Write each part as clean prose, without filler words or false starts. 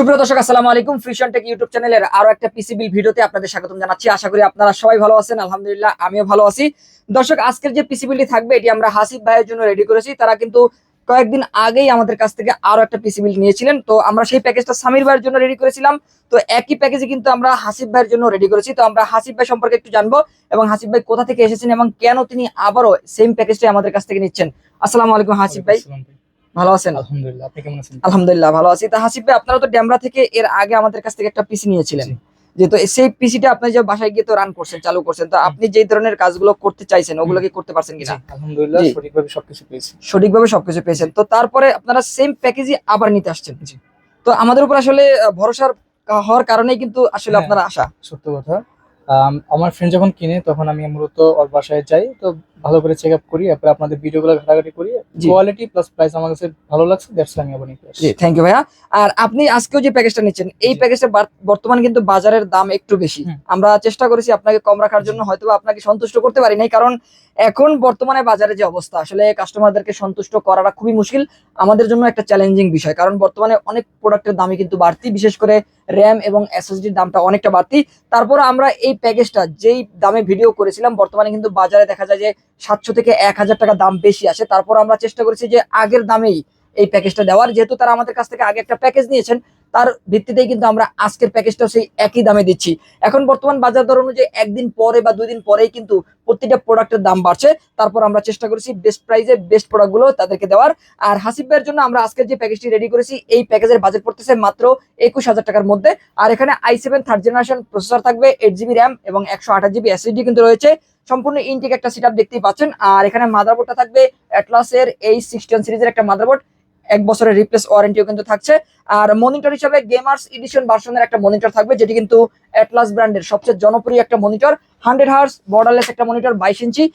সুপ্রিয় দর্শক, আসসালামু আলাইকুম। ফ্রিশন টেক ইউটিউব চ্যানেলের আরো একটা পিসি বিল ভিডিওতে আপনাদের স্বাগতম জানাচ্ছি। আশা করি আপনারা সবাই ভালো আছেন। আলহামদুলিল্লাহ, আমিও ভালো আছি। দর্শক, আজকের যে পিসি বিলটি থাকবে এটি আমরা হাসিব ভাইয়ের জন্য রেডি করেছি। তারা কিন্তু কয়েকদিন আগেই আমাদের কাছ থেকে আরো একটা পিসি বিল নিয়েছিলেন, তো আমরা সেই প্যাকেজটা সামির ভাইয়ের জন্য রেডি করেছিলাম। তো একই প্যাকেজে কিন্তু আমরা হাসিব ভাইয়ের জন্য রেডি করেছি। তো আমরা হাসিব ভাই সম্পর্কে একটু জানবো এবং হাসিব ভাই কোথা থেকে এসেছেন এবং কেন তিনি আবারও সেম প্যাকেজটাই আমাদের কাছ থেকে নিচ্ছেন। আসসালামু আলাইকুম হাসিব ভাই, ভালো আছেন? আলহামদুলিল্লাহ, আপনি কেমন আছেন? আলহামদুলিল্লাহ ভালো আছি। তা হাসিব ভাই, আপনারা তো ড্যামরা থেকে এর আগে আমাদের কাছ থেকে একটা পিসি নিয়েছিলেন, জি। যেহেতু সেই পিসিটা আপনি যে বাসায় গিয়ে তো রান করছেন, চালু করছেন, তো আপনি যেই ধরনের কাজগুলো করতে চাইছেন ওগুলো কি করতে পারছেন কিনা? জি, আলহামদুলিল্লাহ জি। সঠিকভাবে সবকিছু পেয়েছি। সঠিকভাবে সবকিছু পেয়েছেন, তো তারপরে আপনারা সেম প্যাকেজই আবার নিতে আসছেন। জি। তো আমাদের উপর আসলে ভরসার হওয়ার কারণেই কিন্তু আসলে হ্যাঁ, আপনারা আশা। সত্য কথা। আমার ফ্রেন্ড যখন কিনে তখন আমি মূলত ওর বাসায় যাই, তো ভালো করে চেক আপ করি, তারপর আপনাদের ভিডিওগুলো ঘাটাঘাটি করি। জি। কোয়ালিটি প্লাস প্রাইস আমার কাছে ভালো লাগছে, দ্যাটস আমি আবার নিতে আসছি। জি, থ্যাংক ইউ ভাইয়া। আর আপনি আজকেও যে প্যাকেজটা নিচ্ছেন, এই জি। প্যাকেজটা বর্তমানে কিন্তু বাজারের দাম একটু বেশি। হুম। আমরা চেষ্টা করেছি আপনাকে কম রাখার জি। জন্য, হয়তোবা আপনাকে সন্তুষ্ট করতে পারি নাই, কারণ এখন বর্তমানে বাজারে যে অবস্থা, আসলে কাস্টমারদেরকে সন্তুষ্ট করাটা খুবই মুশকিল। আমাদের জন্য একটা চ্যালেঞ্জিং বিষয়, কারণ বর্তমানে অনেক প্রোডাক্টের দামই কিন্তু বাড়তি, বিশেষ করে র্যাম এবং এসএসডির দামটা অনেকটা বাড়তি। তারপর আমরা এই প্যাকেজটা যেই দামে ভিডিও করেছিলাম, বর্তমানে কিন্তু বাজারে দেখা যায় যে 700 থেকে 1000 টাকা দাম বেশি আসে। তারপর আমরা চেষ্টা করেছি যে আগের দামেই এই প্যাকেজটা দেওয়ার, যেহেতু তারা আমাদের কাছ থেকে আগে একটা প্যাকেজ নিয়েছেন, তার ভিত্তিতেই কিন্তু আমরা আজকের প্যাকেজটাও সেই একই দামে দিচ্ছি। এখন বর্তমান বাজার দর অনুযায়ী একদিন পরে বা 2 দিন পরেই কিন্তু প্রতিটা প্রোডাক্টের দাম বাড়ছে। তারপর আমরা চেষ্টা করেছি বেস্ট প্রাইসে বেস্ট প্রোডাক্টগুলো তাদেরকে দেওয়ার। আর হাসিব ভাইয়ের জন্য আমরা আজকের যে প্যাকেজটি রেডি করেছি, এই প্যাকেজের বাজেট পড়তেছে মাত্র 21000 টাকার মধ্যে। আর এখানে i7 থার্ড জেনারেশন প্রসেসর থাকবে, 8GB র্যাম এবং 128GB এসএসডি কিন্তু রয়েছে। সম্পূর্ণ ইনটেক একটা সেটআপ দেখতেই পাচ্ছেন। আর এখানে মাদারবোর্ডটা থাকবে অ্যাটলাসের H16 সিরিজের একটা মাদারবোর্ড, 1 বছরের রিপ্লেস ওয়ারেন্টিও কিন্তু থাকছে। আর মনিটর হিসাবে গেমার্স এডিশন ভার্সনের একটা মনিটর থাকবে, যেটি কিন্তু অ্যাটলাস ব্র্যান্ডের সবচেয়ে জনপ্রিয় একটা মনিটর, 100 হার্জ বর্ডারলেস একটা মনিটর, 22 ইঞ্চি।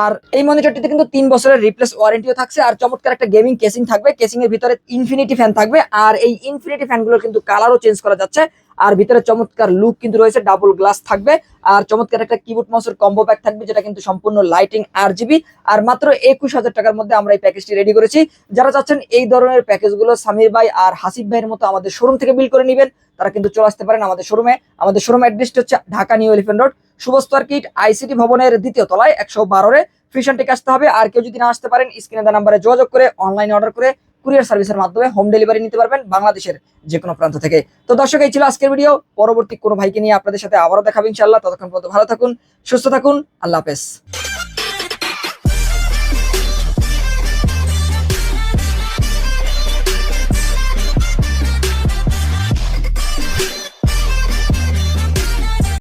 আর এই মনিটরটিতে কিন্তু 3 বছরের রিপ্লেস ওয়ারেন্টিও থাকছে। আর চমৎকার একটা গেমিং কেসিং থাকবে, কেসিং এর ভিতরে ইনফিনিটি ফ্যান থাকবে। আর এই ইনফিনিটি ফ্যানগুলোর কিন্তু কালারও চেঞ্জ করা যাচ্ছে। আর ভিতরে চমৎকার লুক কিন্তু রয়েছে, ডাবল গ্লাস থাকবে। আর চমৎকার একটা কিবোর্ড মাউসের কম্বো প্যাক থাকবে, যেটা কিন্তু সম্পূর্ণ লাইটিং RGB। আর মাত্র 21000 টাকার মধ্যে আমরা এই প্যাকেজটি রেডি করেছি। যারা চাচ্ছেন এই ধরনের প্যাকেজগুলো সামির ভাই আর হাসিব ভাইয়ের মতো আমাদের শোরুম থেকে বিল করে নেবেন, তারা কিন্তু চলে আসতে পারেন আমাদের শোরুমে। আমাদের শোরুম অ্যাড্রেসটি হচ্ছে Dhaka new elephant road, Subastu market ICT ভবনের 2য় তলায় 112-এ ফ্রিশন টেক আসতে হবে। আর কেউ যদি না আসতে পারেন, স্ক্রিনে দেওয়া নাম্বারে যোগাযোগ করে অনলাইনে অর্ডার করে কুরিয়ার সার্ভিসের মাধ্যমে হোম ডেলিভারি নিতে পারবেন বাংলাদেশের যে কোনো প্রান্ত থেকে। তো দর্শক, এই ছিল আজকের ভিডিও। পরবর্তী কোনো ভাইকে নিয়ে আপনাদের সাথে আবারও দেখাবো ইনশাআল্লাহ। ততক্ষণ পর্যন্ত ভালো থাকুন, সুস্থ থাকুন, আল্লাহ হাফেজ।